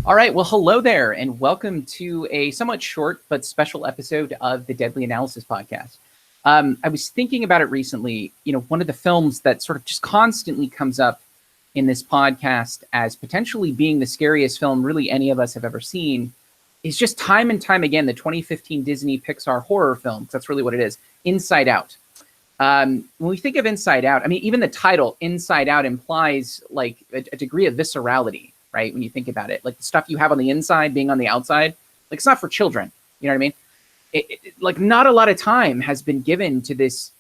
All right, well, hello there, and welcome to a somewhat short but special episode of the Deadly Analysis podcast. I was thinking about it recently. One of the films that sort of just constantly comes up in this podcast as potentially being the scariest film really any of us have ever seen is just time and time again the 2015 Disney Pixar horror film, 'cause that's really what it is, Inside Out. When we think of Inside Out, I mean, even the title Inside Out implies like a degree of viscerality, right? When you think about it, like the stuff you have on the inside being on the outside, like it's not for children. You know what I mean? Like not a lot of time has been given to this.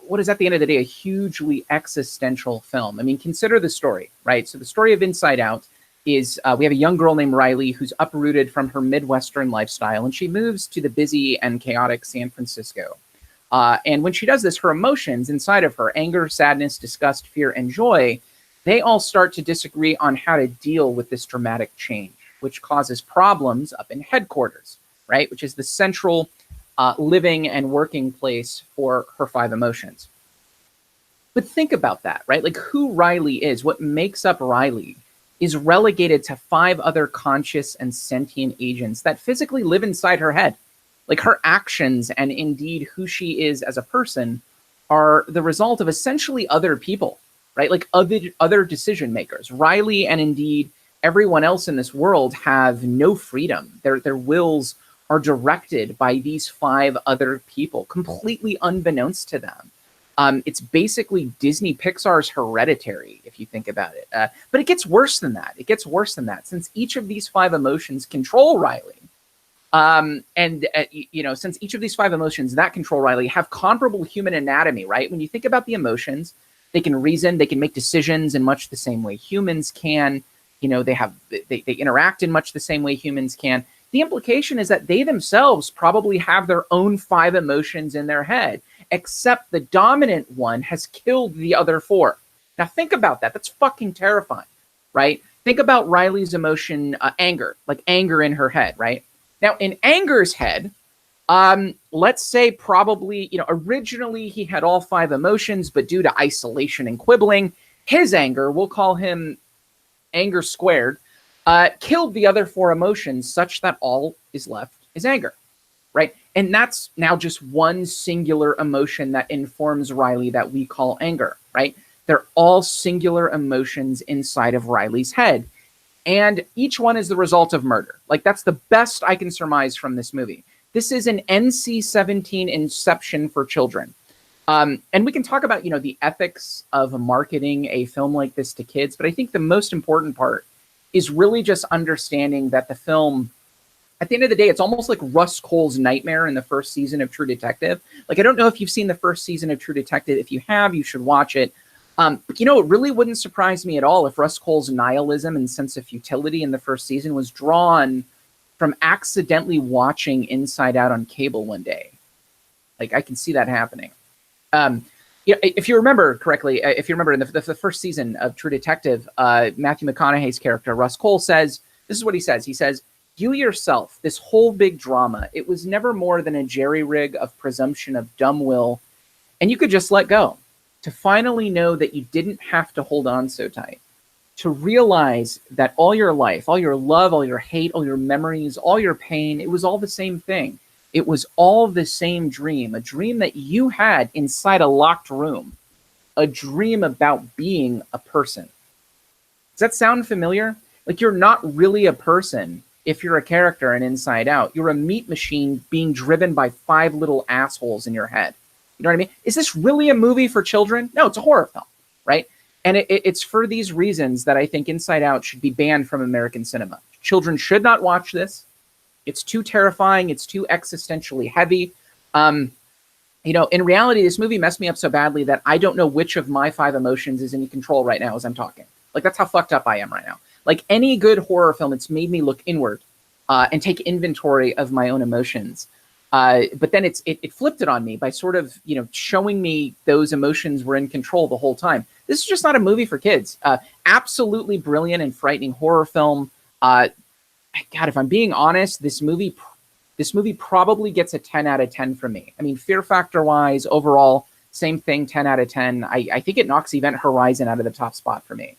What is at the end of the day a hugely existential film? I mean, consider the story, right? So the story of Inside Out is we have a young girl named Riley who's uprooted from her Midwestern lifestyle, and she moves to the busy and chaotic San Francisco. And when she does this, her emotions inside of her, anger, sadness, disgust, fear, and joy, they all start to disagree on how to deal with this dramatic change, which causes problems up in headquarters, right? Which is the central living and working place for her five emotions. But think about that, right? Like who Riley is, what makes up Riley is relegated to five other conscious and sentient agents that physically live inside her head. Like her actions and indeed who she is as a person are the result of essentially other people, right? Like other decision makers. Riley and indeed everyone else in this world have no freedom. Their wills are directed by these five other people, completely unbeknownst to them. It's basically Disney Pixar's Hereditary, if you think about it. But it gets worse than that. It gets worse than that, since each of these five emotions control Riley. Since each of these five emotions that control Riley have comparable human anatomy, right? When you think about the emotions, they can reason, they can make decisions in much the same way humans can. They interact in much the same way humans can. The implication is that they themselves probably have their own five emotions in their head, except the dominant one has killed the other four. Now think about that. That's fucking terrifying, right? Think about Riley's emotion, anger, like anger in her head, right? Now, in Anger's head, let's say probably, originally he had all five emotions, but due to isolation and quibbling, his anger, we'll call him anger squared, killed the other four emotions such that all is left is anger, right? And that's now just one singular emotion that informs Riley that we call anger, right? They're all singular emotions inside of Riley's head. And each one is the result of murder. Like, that's the best I can surmise from this movie. This is an NC-17 Inception for children. And we can talk about, the ethics of marketing a film like this to kids. But I think the most important part is really just understanding that the film, at the end of the day, it's almost like Russ Cole's nightmare in the first season of True Detective. Like, I don't know if you've seen the first season of True Detective. If you have, you should watch it. It really wouldn't surprise me at all if Russ Cole's nihilism and sense of futility in the first season was drawn from accidentally watching Inside Out on cable one day. Like, I can see that happening. If you remember correctly, in the first season of True Detective, Matthew McConaughey's character, Russ Cole, says, this is what he says. He says, "You yourself, this whole big drama, it was never more than a jerry-rig of presumption of dumb will, and you could just let go. To finally know that you didn't have to hold on so tight. To realize that all your life, all your love, all your hate, all your memories, all your pain, it was all the same thing. It was all the same dream, a dream that you had inside a locked room, a dream about being a person." Does that sound familiar? Like, you're not really a person if you're a character in Inside Out. You're a meat machine being driven by five little assholes in your head. You know what I mean? Is this really a movie for children? No, it's a horror film, right? And it's for these reasons that I think Inside Out should be banned from American cinema. Children should not watch this. It's too terrifying. It's too existentially heavy. In reality, this movie messed me up so badly that I don't know which of my five emotions is in control right now as I'm talking. Like, that's how fucked up I am right now. Like any good horror film, it's made me look inward and take inventory of my own emotions. But then it flipped it on me by sort of, showing me those emotions were in control the whole time. This is just not a movie for kids. Absolutely brilliant and frightening horror film. God, if I'm being honest, this movie probably gets a 10 out of 10 from me. I mean, fear factor wise, overall, same thing, 10 out of 10. I think it knocks Event Horizon out of the top spot for me.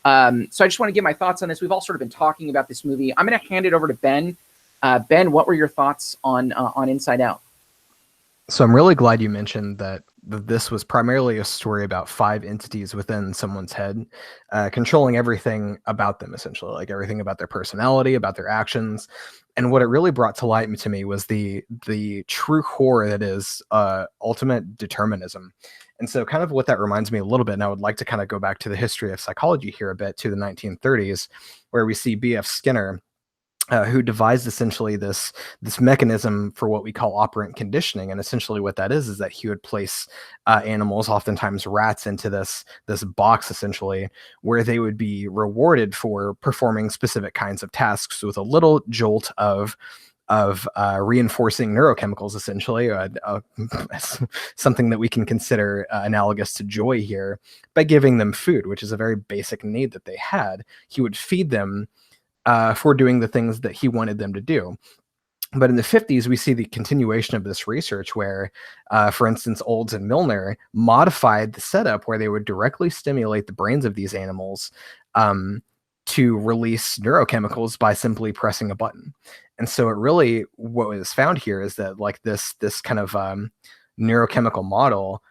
So I just want to give my thoughts on this. We've all sort of been talking about this movie. I'm going to hand it over to Ben. Ben, what were your thoughts on Inside Out? So I'm really glad you mentioned that this was primarily a story about five entities within someone's head, controlling everything about them, essentially, like everything about their personality, about their actions. And what it really brought to light to me was the true horror that is ultimate determinism. And so kind of what that reminds me a little bit, and I would like to kind of go back to the history of psychology here a bit, to the 1930s, where we see B.F. Skinner, who devised essentially this mechanism for what we call operant conditioning. And essentially what that is that he would place animals, oftentimes rats, into this box, essentially, where they would be rewarded for performing specific kinds of tasks with a little jolt of reinforcing neurochemicals, essentially, something that we can consider analogous to joy here, by giving them food, which is a very basic need that they had. He would feed them for doing the things that he wanted them to do. But in the 50s, we see the continuation of this research where, for instance, Olds and Milner modified the setup where they would directly stimulate the brains of these animals to release neurochemicals by simply pressing a button. And so it really, what was found here is that like this kind of neurochemical model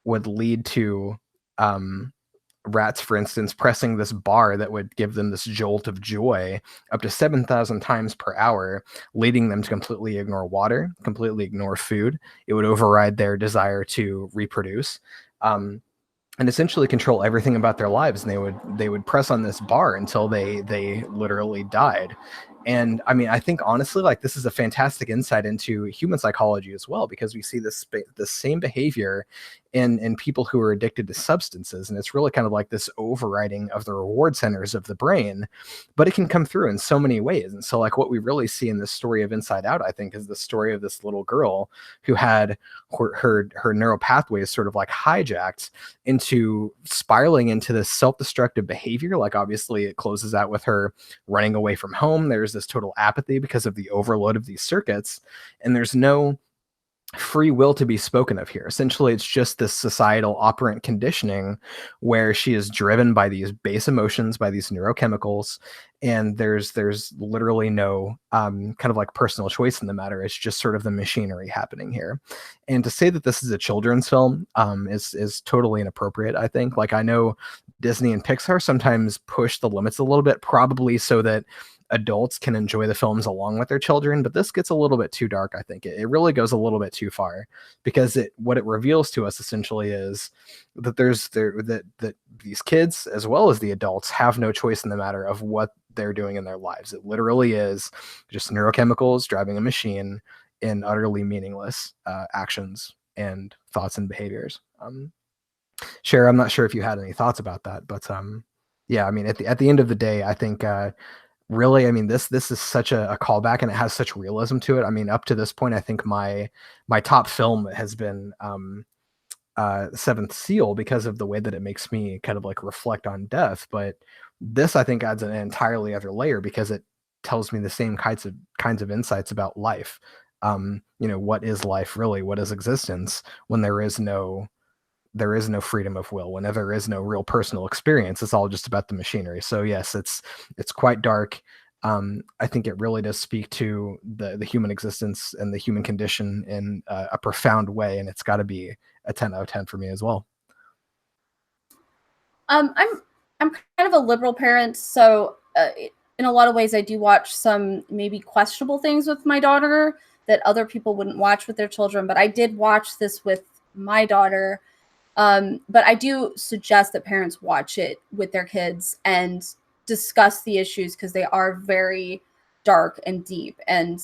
would lead to rats, for instance, pressing this bar that would give them this jolt of joy up to 7,000 times per hour, leading them to completely ignore water, completely ignore food. It would override their desire to reproduce. And essentially control everything about their lives, and they would press on this bar until they literally died. And I mean, I think honestly, like, this is a fantastic insight into human psychology as well, because we see this same behavior in people who are addicted to substances, and it's really kind of like this overriding of the reward centers of the brain, but it can come through in so many ways. And so like what we really see in this story of Inside Out, I think, is the story of this little girl who had her neural pathways sort of like hijacked into spiraling into this self-destructive behavior. Like, obviously it closes out with her running away from home. There's this total apathy because of the overload of these circuits, and there's no free will to be spoken of here. Essentially, it's just this societal operant conditioning where she is driven by these base emotions, by these neurochemicals, and there's literally no kind of like personal choice in the matter. It's just sort of the machinery happening here. And to say that this is a children's film is totally inappropriate, I think. Like, I know Disney and Pixar sometimes push the limits a little bit, probably so that adults can enjoy the films along with their children, but this gets a little bit too dark. I think it really goes a little bit too far, because what it reveals to us essentially is that that these kids, as well as the adults, have no choice in the matter of what they're doing in their lives. It literally is just neurochemicals driving a machine in utterly meaningless actions and thoughts and behaviors. Cher, I'm not sure if you had any thoughts about that, but yeah, I mean, at the end of the day, I think really, I mean, this is such a callback, and it has such realism to it. I mean, up to this point, I think my top film has been Seventh Seal, because of the way that it makes me kind of like reflect on death. But this, I think, adds an entirely other layer, because it tells me the same kinds of insights about life. What is life really? What is existence when there is no freedom of will, when there is no real personal experience? It's all just about the machinery. So yes, it's quite dark. I think it really does speak to the human existence and the human condition in a profound way, and it's got to be a 10 out of 10 for me as well. I'm kind of a liberal parent, so in a lot of ways I do watch some maybe questionable things with my daughter that other people wouldn't watch with their children, but I did watch this with my daughter. But I do suggest that parents watch it with their kids and discuss the issues, because they are very dark and deep. And,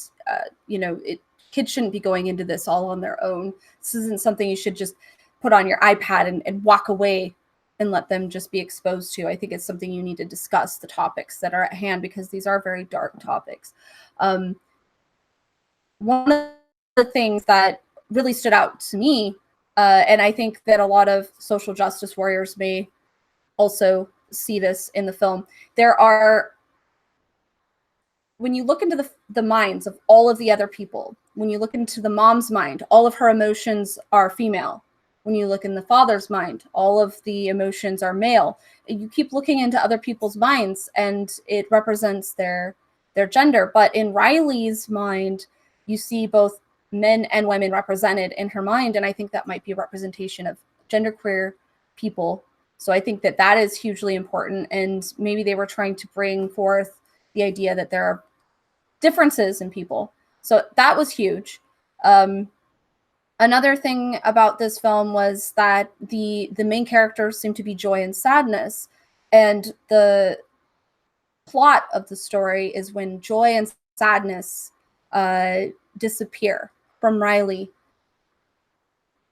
kids shouldn't be going into this all on their own. This isn't something you should just put on your iPad and walk away and let them just be exposed to. I think it's something you need to discuss the topics that are at hand, because these are very dark topics. One of the things that really stood out to me, and I think that a lot of social justice warriors may also see this in the film, when you look into the minds of all of the other people, when you look into the mom's mind, all of her emotions are female. When you look in the father's mind, all of the emotions are male. You keep looking into other people's minds, and it represents their gender. But in Riley's mind, you see both men and women represented in her mind, and I think that might be a representation of genderqueer people. So I think that that is hugely important, and maybe they were trying to bring forth the idea that there are differences in people. So that was huge. Another thing about this film was that the main characters seem to be joy and sadness, and the plot of the story is when joy and sadness disappear from Riley.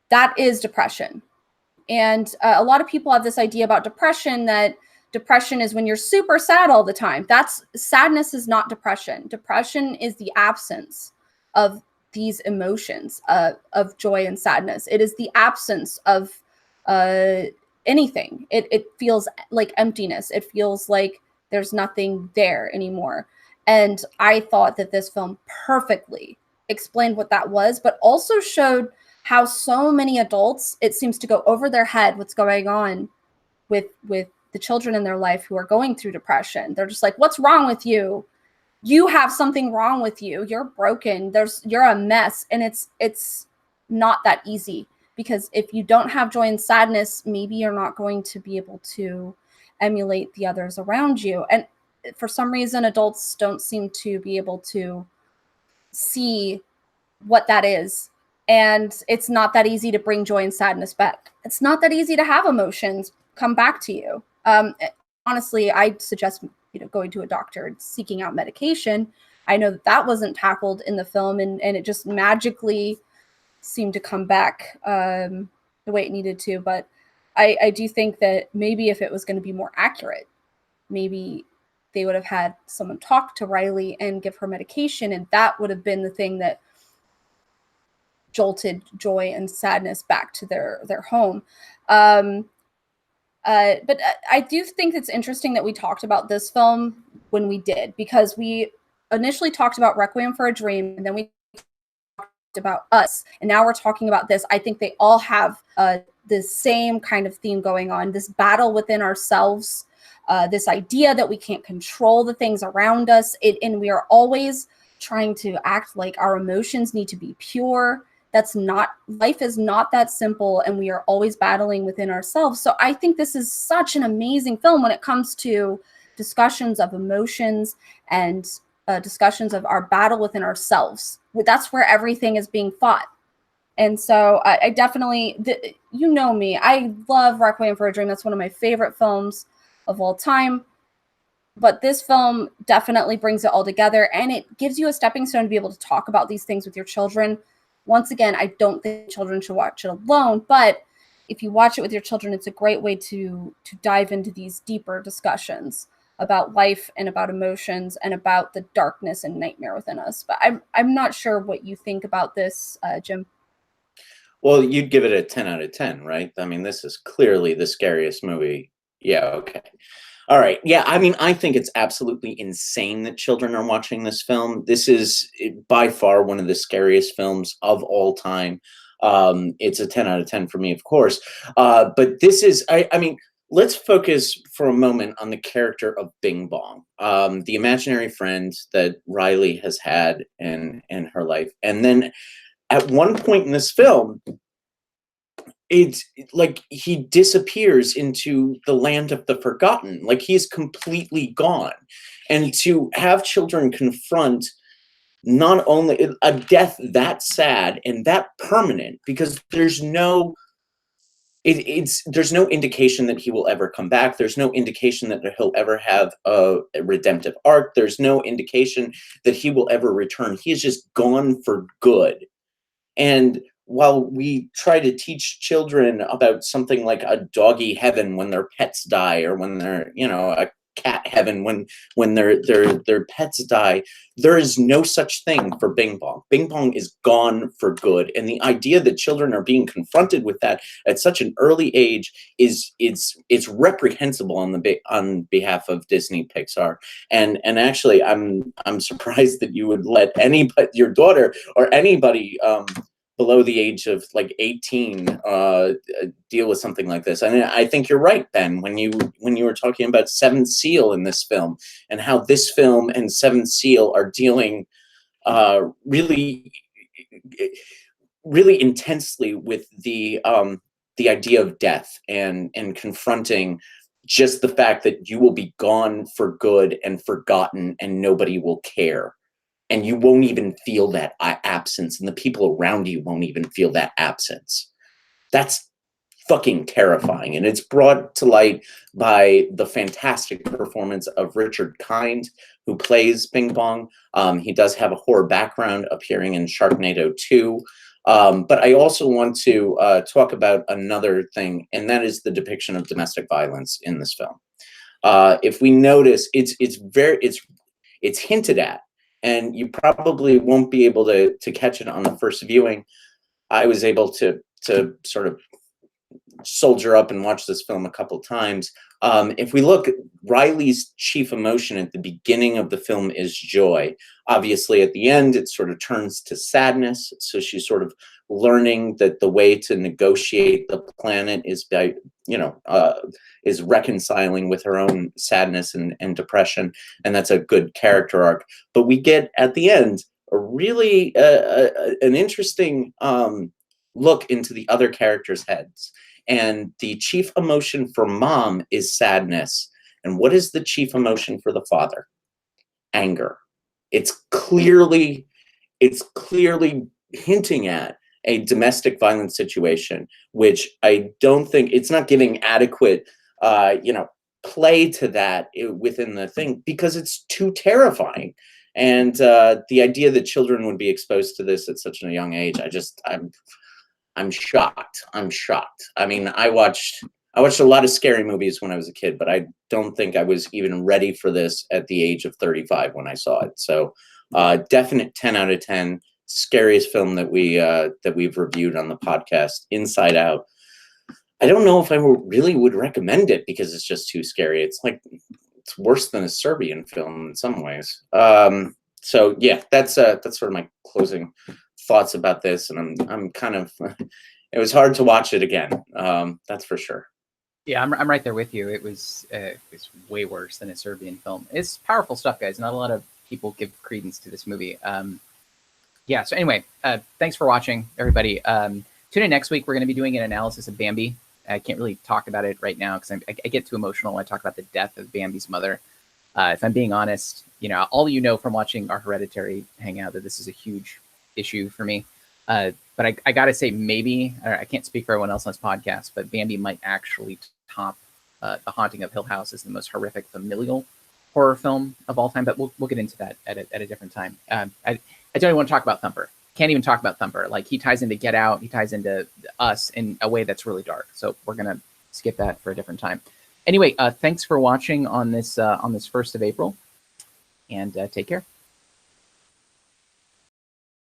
That is depression. And a lot of people have this idea about depression, that depression is when you're super sad all the time. Sadness is not depression. Depression is the absence of these emotions of joy and sadness. It is the absence of anything. It feels like emptiness. It feels like there's nothing there anymore. And I thought that this film perfectly explained what that was, but also showed how so many adults, it seems to go over their head what's going on with the children in their life who are going through depression. They're just like, what's wrong with you? You have something wrong with you. You're broken. You're a mess. And it's not that easy, because if you don't have joy and sadness, maybe you're not going to be able to emulate the others around you. And for some reason, adults don't seem to be able to see what that is. And it's not that easy to bring joy and sadness back. It's not that easy to have emotions come back to you. Honestly, I suggest going to a doctor and seeking out medication. I know that wasn't tackled in the film, and it just magically seemed to come back the way it needed to. But I do think that maybe if it was going to be more accurate, maybe they would have had someone talk to Riley and give her medication, and that would have been the thing that jolted joy and sadness back to their home. But I do think it's interesting that we talked about this film when we did, because we initially talked about Requiem for a Dream, and then we talked about Us, and now we're talking about this. I think they all have the same kind of theme going on, this battle within ourselves, this idea that we can't control the things around us, and we are always trying to act like our emotions need to be pure. Life is not that simple, and we are always battling within ourselves. So I think this is such an amazing film when it comes to discussions of emotions and discussions of our battle within ourselves. That's where everything is being fought. And so I definitely, you know me, I love Requiem for a Dream. That's one of my favorite films of all time. But this film definitely brings it all together, and it gives you a stepping stone to be able to talk about these things with your children. Once again, I don't think children should watch it alone, but if you watch it with your children, it's a great way to dive into these deeper discussions about life and about emotions and about the darkness and nightmare within us. But I'm not sure what you think about this, Jim. Well, you'd give it a 10 out of 10, right? I mean, this is clearly the scariest movie. Yeah, okay. All right. Yeah, I mean, I think it's absolutely insane that children are watching this film. This is by far one of the scariest films of all time. It's a 10 out of 10 for me, of course. But this is, I mean, let's focus for a moment on the character of Bing Bong, the imaginary friend that Riley has had in her life. And then at one point in this film, it's like he disappears into the land of the forgotten, like he's completely gone. And to have children confront not only a death that sad and that permanent, because there's no indication that he will ever come back. There's no indication that he'll ever have a redemptive arc. There's no indication that he will ever return. He is just gone for good. And while we try to teach children about something like a doggy heaven when their pets die, or when they're, a cat heaven when their pets die, there is no such thing for Bing Bong. Bing Bong is gone for good. And the idea that children are being confronted with that at such an early age it's reprehensible on behalf of Disney Pixar. And actually I'm surprised that you would let anybody, your daughter or anybody, below the age of like 18 deal with something like this. And I think you're right, Ben, when you were talking about Seventh Seal in this film, and how this film and Seventh Seal are dealing really intensely with the idea of death, and confronting just the fact that you will be gone for good and forgotten, and nobody will care, and you won't even feel that absence, and the people around you won't even feel that absence. That's fucking terrifying, and it's brought to light by the fantastic performance of Richard Kind, who plays Bing Bong. He does have a horror background, appearing in Sharknado 2. But I also want to talk about another thing, and that is the depiction of domestic violence in this film. If we notice, it's hinted at, and you probably won't be able to catch it on the first viewing. I was able to sort of soldier up and watch this film a couple times. If we look, Riley's chief emotion at the beginning of the film is joy. Obviously, at the end, it sort of turns to sadness. So she's sort of learning that the way to negotiate the planet is by, is reconciling with her own sadness and depression. And that's a good character arc. But we get at the end a really an interesting look into the other characters' heads. And the chief emotion for mom is sadness. And what is the chief emotion for the father? Anger. It's clearly hinting at a domestic violence situation, which I don't think, it's not giving adequate, play to that within the thing, because it's too terrifying. And the idea that children would be exposed to this at such a young age, I'm shocked. I mean, I watched a lot of scary movies when I was a kid, but I don't think I was even ready for this at the age of 35 when I saw it. So definite 10 out of 10. Scariest film that we've reviewed on the podcast, Inside Out. I don't know if I really would recommend it, because it's just too scary. It's worse than a Serbian film in some ways. So yeah, that's sort of my closing thoughts about this, and I'm kind of it was hard to watch it again, that's for sure. Yeah, I'm right there with you. It was way worse than a Serbian film. It's powerful stuff, guys. Not a lot of people give credence to this movie. Yeah, so anyway, thanks for watching, everybody. Tune in next week. We're going to be doing an analysis of Bambi. I can't really talk about it right now because I get too emotional when I talk about the death of Bambi's mother. If I'm being honest, all from watching our Hereditary hangout, that this is a huge issue for me. But I got to say, maybe, I can't speak for everyone else on this podcast, but Bambi might actually top The Haunting of Hill House as the most horrific familial horror film of all time. But we'll get into that at a different time. I don't even want to talk about Thumper. Can't even talk about Thumper. Like, he ties into Get Out. He ties into Us in a way that's really dark. So we're going to skip that for a different time. Anyway, thanks for watching on this 1st of April, and take care.